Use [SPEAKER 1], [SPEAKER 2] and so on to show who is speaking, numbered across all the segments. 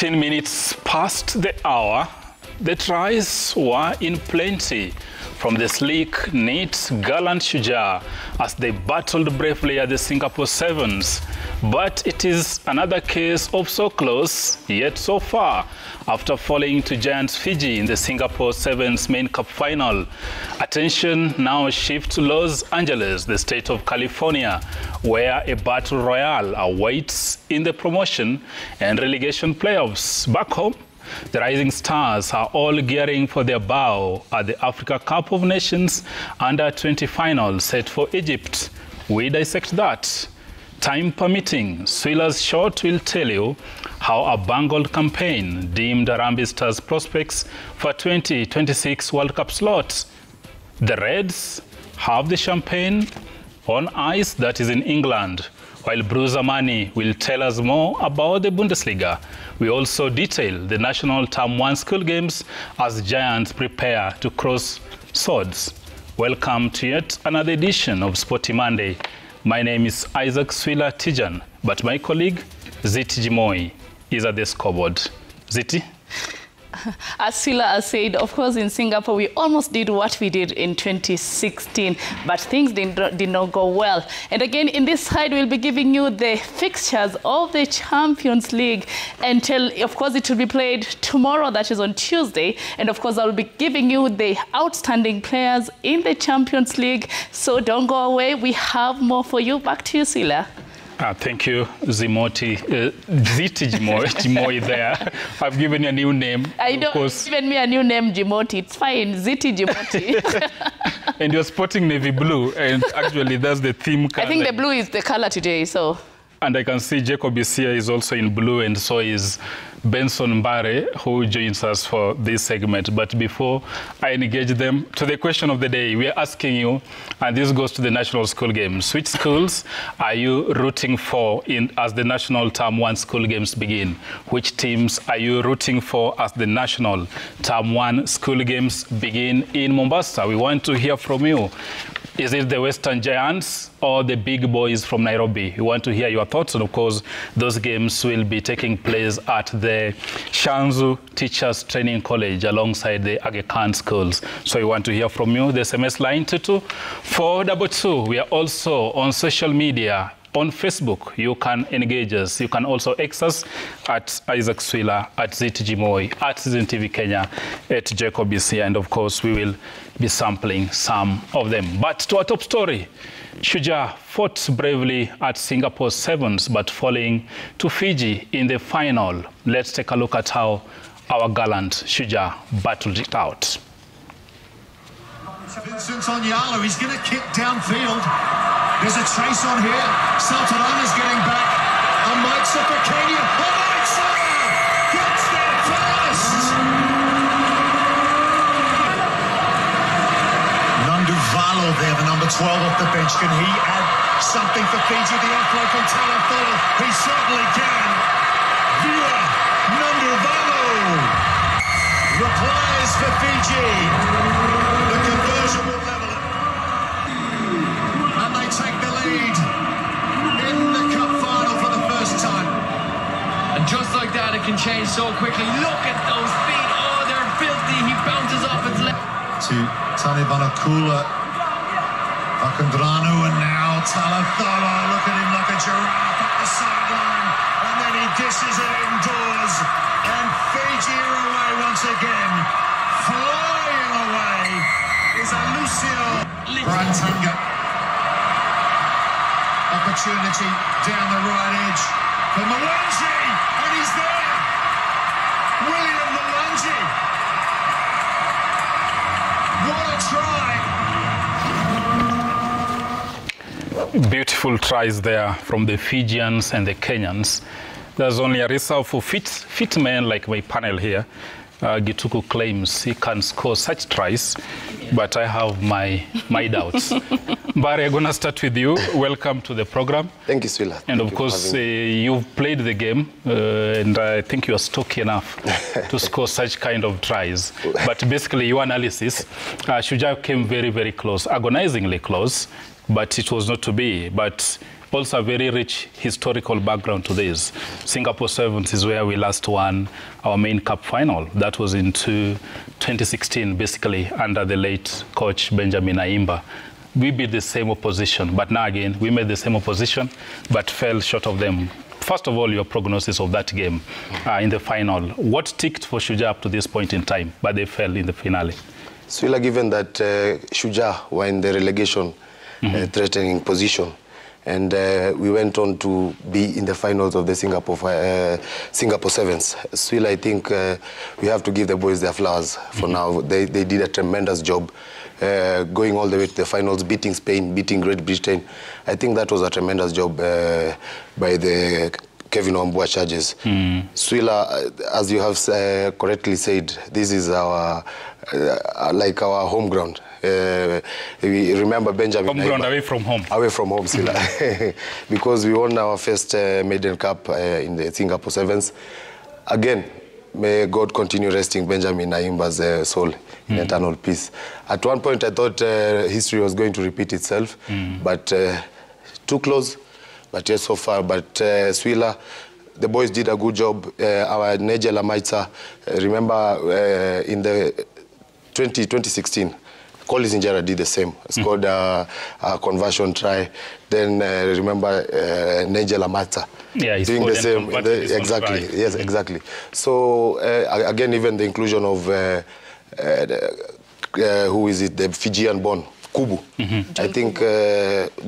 [SPEAKER 1] 15 minutes past the hour, the tries were in plenty from the sleek, neat, gallant Shujaa as they battled bravely at the Singapore Sevens. But it is another case of so close, yet so far, after falling to giants Fiji in the Singapore Sevens main cup final. Attention now shifts to Los Angeles, the state of California, where a battle royale awaits in the promotion and relegation playoffs. Back home, the Rising Stars are all gearing for their bow at the Africa Cup of Nations Under-20 final set for Egypt. We dissect that. Time permitting, Swila's short will tell you how a bungled campaign dimmed Harambee Stars' prospects for 2026 World Cup slots. The Reds have the champagne on ice that is in England, while Bruce Amani will tell us more about the Bundesliga. We also detail the national Term 1 school games as Giants prepare to cross swords. Welcome to yet another edition of Sporty Monday. My name is Isaac Swila Tijan, but my colleague Ziti Jimoi is at the scoreboard. Ziti?
[SPEAKER 2] As Swila has said, of course, in Singapore, we almost did what we did in 2016, but things did not go well. And again, in this side, we'll be giving you the fixtures of the Champions League until, of course, it will be played tomorrow, that is on Tuesday. And of course, I'll be giving you the outstanding players in the Champions League. So don't go away. We have more for you. Back to you, Swila.
[SPEAKER 1] Thank you, Ziti Jimoi there. I've given you a new name.
[SPEAKER 2] I know, you've given me a new name, Jimoti. It's fine, Ziti Jimoti.
[SPEAKER 1] And you're sporting navy blue, and actually that's the theme color.
[SPEAKER 2] I think the blue is the color today, so.
[SPEAKER 1] And I can see Jacob is here, is also in blue, and so is Benson Mbare, who joins us for this segment. But before I engage them, to the question of the day, we are asking you, and this goes to the national school games, which schools are you rooting for as the national Term 1 school games begin? Which teams are you rooting for as the national Term 1 school games begin in Mombasa? We want to hear from you. Is it the Western Giants or the big boys from Nairobi? We want to hear your thoughts, and of course, those games will be taking place at the Shanzu Teachers Training College alongside the Aga Khan schools. So we want to hear from you. The SMS line 22422. We are also on social media. On Facebook, you can engage us. You can also X us at Isaac Swila, at Ziti Jimoi, at Citizen TV Kenya, at Jacob BC, and of course, we will be sampling some of them. But to our top story, Shujaa fought bravely at Singapore Sevens, but falling to Fiji in the final. Let's take a look at how our gallant Shujaa battled it out.
[SPEAKER 3] Vincent Onyala, he's going to kick downfield. There's a chase on here. Sultana's getting back. And Mike Sopakania. Oh, Mike Sopakania gets there first. Nanduvalo there, the number 12 off the bench. Can he add something for Fiji? The inflow from Talafolo. He certainly can. Viewer, Nanduvalo replies for Fiji. The conversion will level it. And they take the lead in the cup final for the first time.
[SPEAKER 4] And just like that, it can change so quickly. Look at those feet. Oh, they're filthy. He bounces off his left.
[SPEAKER 3] To Tani Banakula, Vakandranu, and now Talafolo. Look at him like a giraffe up the sideline. And then he dishes it indoors. And Fiji are away once again. Flying away is a Lucio Brantunga. Opportunity down the right edge for Mwangi, and he's there. William Mwangi. What a try.
[SPEAKER 1] Beautiful tries there from the Fijians and the Kenyans. There's only a reserve for fit men like my panel here. Gituku claims he can score such tries, but I have my doubts. Mbare, I'm going to start with you. Welcome to the program.
[SPEAKER 5] Thank you, Swila.
[SPEAKER 1] And of course, you've played the game, and I think you are stocky enough to score such kind of tries. But basically, your analysis, Shujaa came very, very close, agonizingly close, but it was not to be. But also a very rich historical background to this. Singapore Sevens is where we last won our main cup final. That was in 2016, basically, under the late coach Benjamin Aimba. We beat the same opposition, but now again, we made the same opposition, but fell short of them. First of all, your prognosis of that game in the final. What ticked for Shujaa up to this point in time, but they fell in the finale?
[SPEAKER 5] Swila, given that Shujaa were in the relegation threatening position, and we went on to be in the finals of the Singapore Sevens. Swila, I think we have to give the boys their flowers for now. They did a tremendous job going all the way to the finals, beating Spain, beating Great Britain. I think that was a tremendous job by the Kevin Wambua charges. Swila, as you have correctly said, this is our like our home ground. We remember Benjamin.
[SPEAKER 1] Home ground away from home. Away from home,
[SPEAKER 5] Swila. Because we won our first maiden cup in the Singapore Sevens. Again, may God continue resting Benjamin Aimba's soul in eternal peace. At one point, I thought history was going to repeat itself, but too close. But yes, so far. But Swila, the boys did a good job. Our Nigel Amaitsa, remember in the 2016, Collins Injera did the same. Scored a conversion try. Then remember Nigel Amaitsa.
[SPEAKER 1] Yeah, he's
[SPEAKER 5] doing the same. Exactly. Yes, exactly. So again, even the inclusion of who is it? The Fijian born Kubu. I think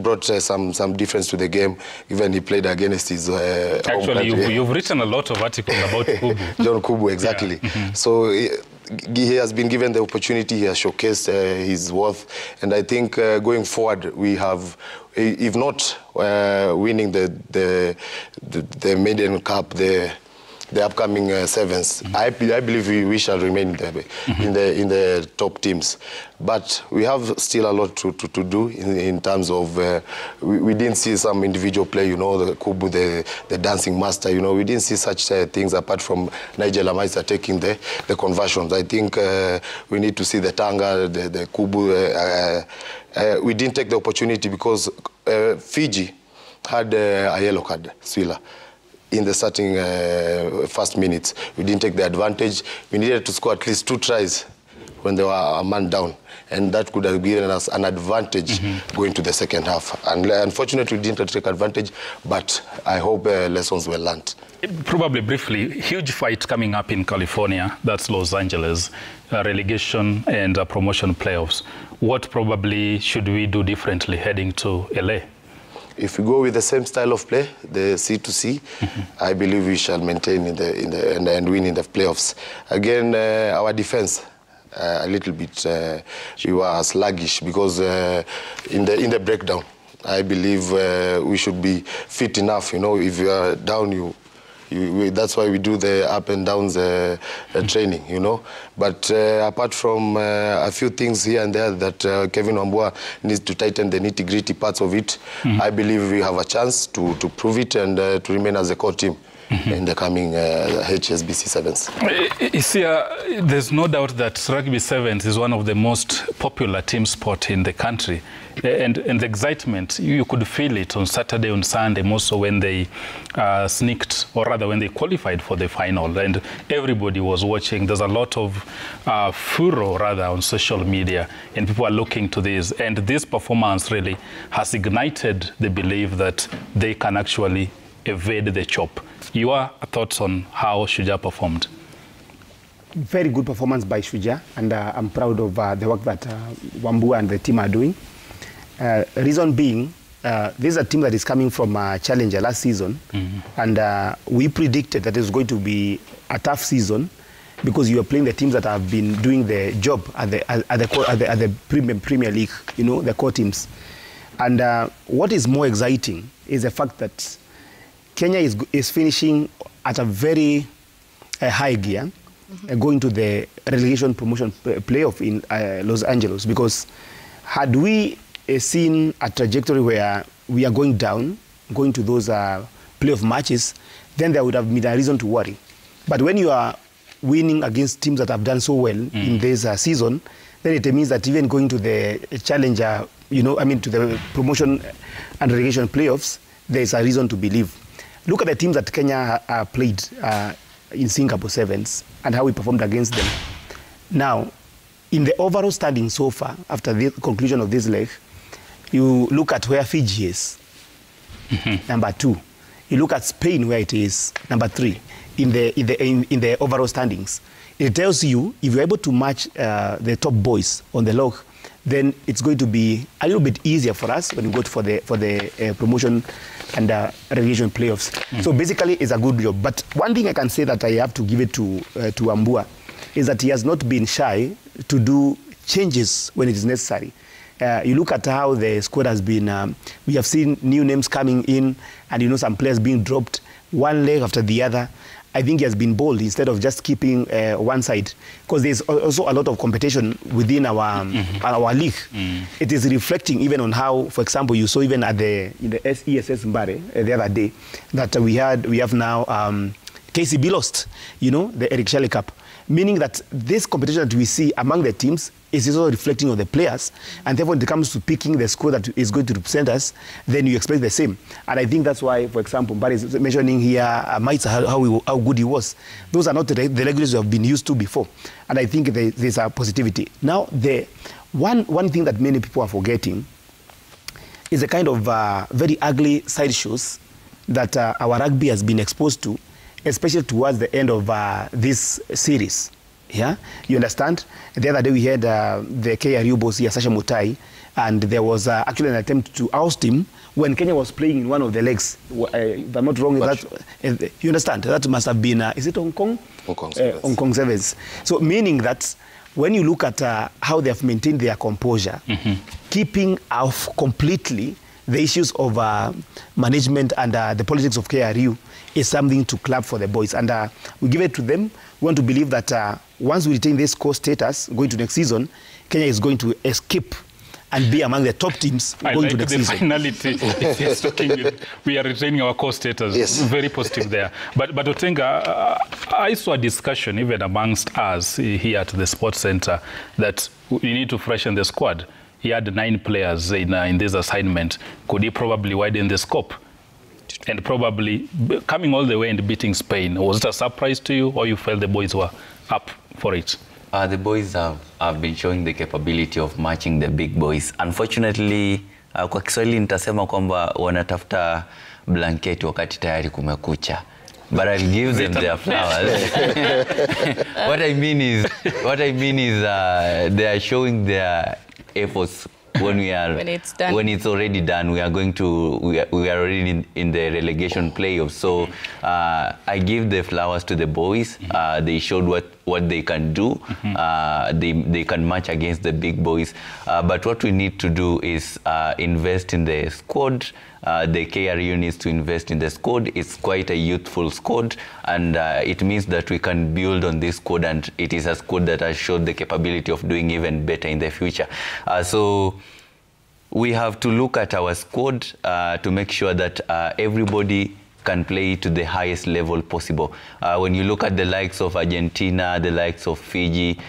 [SPEAKER 5] brought some difference to the game. Even he played against his
[SPEAKER 1] actually, you've written a lot of articles about Kubu.
[SPEAKER 5] John Kubu, exactly. Yeah. So he has been given the opportunity. He has showcased his worth, and I think going forward we have, if not winning the maiden cup, the upcoming sevens, I believe we shall remain in the top teams. But we have still a lot to do in terms of we didn't see some individual play, you know, the Kubu, the dancing master, you know, we didn't see such things apart from Nigel Amaitsa taking the conversions. I think we need to see the Tanga, the Kubu. We didn't take the opportunity because Fiji had a yellow card, Swila. In the starting first minutes, we didn't take the advantage. We needed to score at least 2 tries when they were a man down, and that could have given us an advantage going to the second half. And unfortunately, we didn't take advantage, but I hope lessons were learned.
[SPEAKER 1] Probably briefly, huge fight coming up in California, that's Los Angeles, relegation and promotion playoffs. What probably should we do differently heading to LA?
[SPEAKER 5] If we go with the same style of play, the C2C, I believe we shall maintain and win in the playoffs. Again, our defense, a little bit, we were sluggish because in the breakdown, I believe we should be fit enough. You know, if you are down, that's why we do the up and downs training, you know. But apart from a few things here and there that Kevin Wambua needs to tighten the nitty-gritty parts of it, I believe we have a chance to prove it and to remain as a core team in the coming HSBC Sevens.
[SPEAKER 1] There's no doubt that Rugby Sevens is one of the most popular team sport in the country. And the excitement, you could feel it on Saturday, on Sunday, more so when they sneaked, or rather when they qualified for the final. And everybody was watching. There's a lot of furor, rather, on social media, and people are looking to this. And this performance really has ignited the belief that they can actually evade the chop. Your thoughts on how Shujaa performed?
[SPEAKER 6] Very good performance by Shujaa, and I'm proud of the work that Wambua and the team are doing. Reason being, this is a team that is coming from a challenger last season, and we predicted that it was going to be a tough season because you are playing the teams that have been doing the job at the Premier League, you know, the core teams. And what is more exciting is the fact that Kenya is finishing at a very high gear, going to the relegation promotion playoff in Los Angeles, because had we seen a trajectory where we are going down, going to those playoff matches, then there would have been a reason to worry. But when you are winning against teams that have done so well in this season, then it means that even going to the challenger, you know, I mean to the promotion and relegation playoffs, there's a reason to believe. Look at the teams that Kenya played in Singapore Sevens and how we performed against them. Now, in the overall standing so far, after the conclusion of this leg, you look at where Fiji is, number 2. You look at Spain, where it is, number 3, in the overall standings. It tells you if you're able to match the top boys on the log, then it's going to be a little bit easier for us when we go for the promotion and relegation playoffs. So basically, it's a good job. But one thing I can say that I have to give it to Wambua is that he has not been shy to do changes when it is necessary. You look at how the squad has been, we have seen new names coming in and, some players being dropped one leg after the other. I think he has been bold instead of just keeping one side, because there's also a lot of competition within our league. It is reflecting even on how, for example, you saw even at in the ESS Mbare the other day that we have now KCB lost, the Eric Shelley Cup, meaning that this competition that we see among the teams is also reflecting on the players, and therefore when it comes to picking the squad that is going to represent us, then you expect the same. And I think that's why, for example, Mbari is mentioning here Maitza, how good he was. Those are not the regulars we have been used to before, and I think there's a positivity. Now, the one thing that many people are forgetting is a kind of very ugly sideshows that our rugby has been exposed to, especially towards the end of this series. Yeah, you understand? The other day we had the KRU boss here, Sasha Mutai, and there was actually an attempt to oust him when Kenya was playing in one of the legs. If I'm not wrong, you understand? That must have been, is it Hong Kong? Hong Kong Sevens. Hong Kong Sevens. So meaning that when you look at how they have maintained their composure, keeping off completely the issues of management and the politics of KRU is something to clap for the boys. And we give it to them. We want to believe that once we retain this core status going to next season, Kenya is going to escape and be among the top teams going to next season.
[SPEAKER 1] Finality. He's talking, we are retaining our core status.
[SPEAKER 5] Yes.
[SPEAKER 1] Very positive there. But Otenga, I saw a discussion even amongst us here at the Sports Center that we need to freshen the squad. He had 9 players in this assignment. Could he probably widen the scope? And probably coming all the way and beating Spain, was it a surprise to you, or you felt the boys were up for it?
[SPEAKER 7] The boys have been showing the capability of matching the big boys. Unfortunately, kwa Kiswahili nitasema kwamba wanatafuta blanketi wakati tayari kumekucha. But I'll give them their flowers. What I mean is they are showing their efforts when it's already done. We are already in the relegation playoffs. So I give the flowers to the boys. They showed what they can do. They can match against the big boys. But what we need to do is invest in the squad. The KRU needs to invest in the squad. It's quite a youthful squad, and it means that we can build on this squad, and it is a squad that has showed the capability of doing even better in the future. So we have to look at our squad to make sure that everybody can play to the highest level possible. When you look at the likes of Argentina, the likes of Fiji,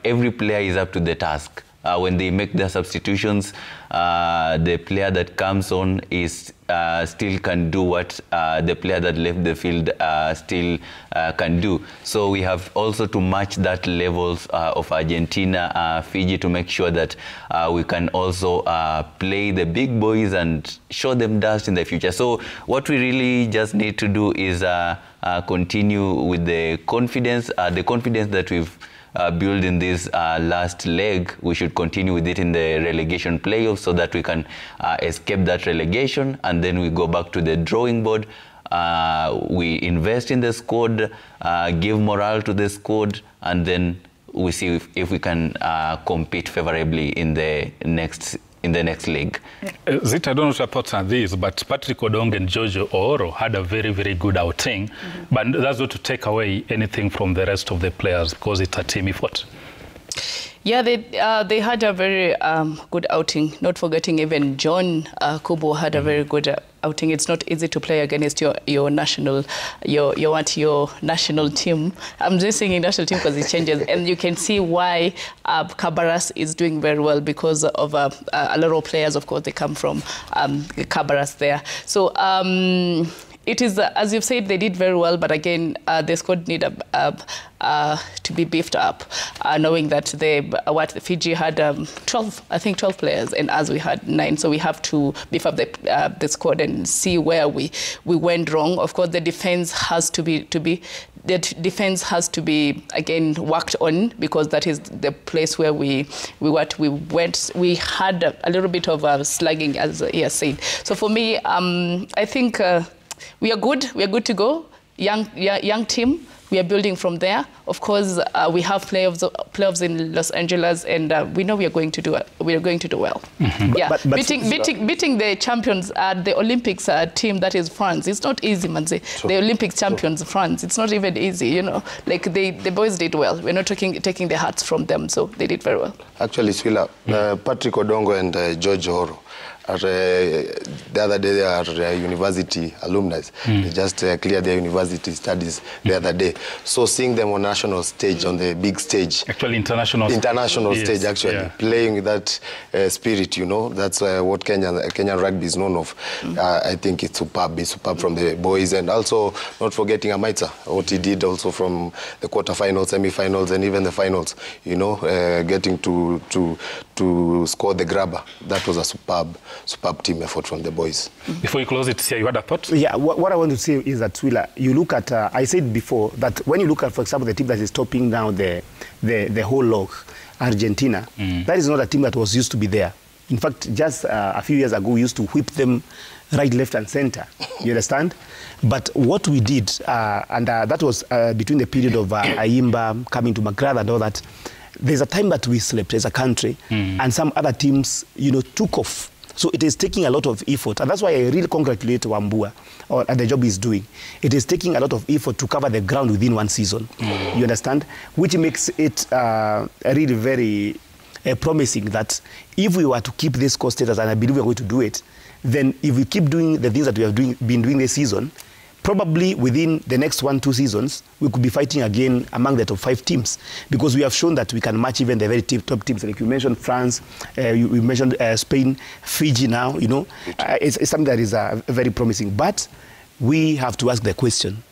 [SPEAKER 7] every player is up to the task. When they make their substitutions, the player that comes on is still can do what the player that left the field still can do. So we have also to match that levels of Argentina, Fiji, to make sure that we can also play the big boys and show them dust in the future. So what we really just need to do is continue with the confidence that we've build in this last leg. We should continue with it in the relegation playoffs so that we can escape that relegation, and then we go back to the drawing board. We invest in the squad, give morale to the squad, and then we see if we can compete favorably in the next league.
[SPEAKER 1] Zita, I don't know what your thoughts on this, but Patrick Odong and Jojo Oro had a very, very good outing. But that's not to take away anything from the rest of the players, because it's a team effort.
[SPEAKER 2] Yeah, they had a very good outing. Not forgetting even John Kubo had a very good outing. It's not easy to play against your national national team. I'm just saying national team because it changes, and you can see why Kabaras is doing very well because of a lot of players. Of course, they come from Kabaras there. So. It is, as you've said, they did very well, but again, the squad need to be beefed up, knowing that Fiji had 12 players, and as we had 9, so we have to beef up the squad and see where we went wrong. Of course, the defense has to be again worked on, because that is the place where we had a little bit of slugging, as he has said. So for me, I think. We are good. We are good to go. Young team. We are building from there. Of course, we have playoffs in Los Angeles, and we know we are going to do it. We are going to do well. Mm-hmm. Yeah, but beating the champions at the Olympics team, that is France. It's not easy, Manzi. Sure. The Olympic champions, France. It's not even easy. You know, like the boys did well. We're not taking the hearts from them, so they did very well.
[SPEAKER 5] Actually, Swila, Patrick Odongo and George Horo. The other day, they are university alumni. They just cleared their university studies the other day. So seeing them on national stage, on the big stage.
[SPEAKER 1] Actually, international
[SPEAKER 5] stage, actually. Playing with that spirit, you know. That's what Kenyan rugby is known of. I think it's superb. It's superb from the boys. And also, not forgetting Amaita, what he did also from the quarterfinals, semi-finals, and even the finals. You know, getting to score the grabber. That was a superb team effort from the boys.
[SPEAKER 1] Before you close it, you had a thought?
[SPEAKER 6] Yeah, what I want to say is that, Willa, you look at, I said before, that when you look at, for example, the team that is topping now the whole log, Argentina, that is not a team that was used to be there. In fact, just a few years ago, we used to whip them right, left, and center. You understand? But what we did, and that was between the period of Ayimba coming to McGrath and all that, there's a time that we slept as a country, and some other teams, you know, took off. So it is taking a lot of effort, and that's why I really congratulate Wambua at the job he's doing. It is taking a lot of effort to cover the ground within one season. You understand? Which makes it really very promising that if we were to keep this cost status, and I believe we're going to do it, then if we keep doing the things that we have been doing this season, probably within the next 1-2 seasons, we could be fighting again among the top 5 teams, because we have shown that we can match even the very top teams. Like you mentioned France, you mentioned Spain, Fiji now, you know. It's something that is very promising. But we have to ask the question,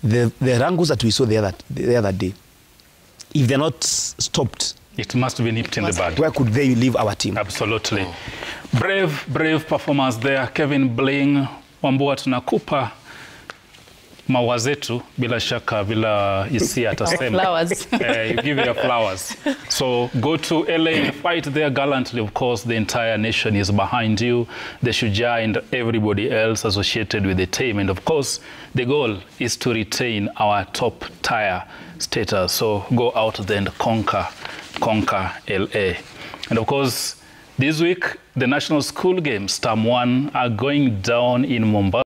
[SPEAKER 6] the Rangus that we saw the other day, if they're not stopped,
[SPEAKER 1] it must be nipped in the bud.
[SPEAKER 6] Where could they leave our team?
[SPEAKER 1] Absolutely. Brave performance there. Kevin Bling, Wambua tunakupa maua zetu, bila shaka, bila hisia atasema.
[SPEAKER 2] Flowers.
[SPEAKER 1] You give your flowers. So go to LA and fight there gallantly. Of course, the entire nation is behind you, the Shujaa and everybody else associated with the team. And of course, the goal is to retain our top tier status. So go out there and conquer LA. And of course, this week, the National School Games, Term 1, are going down in Mombasa.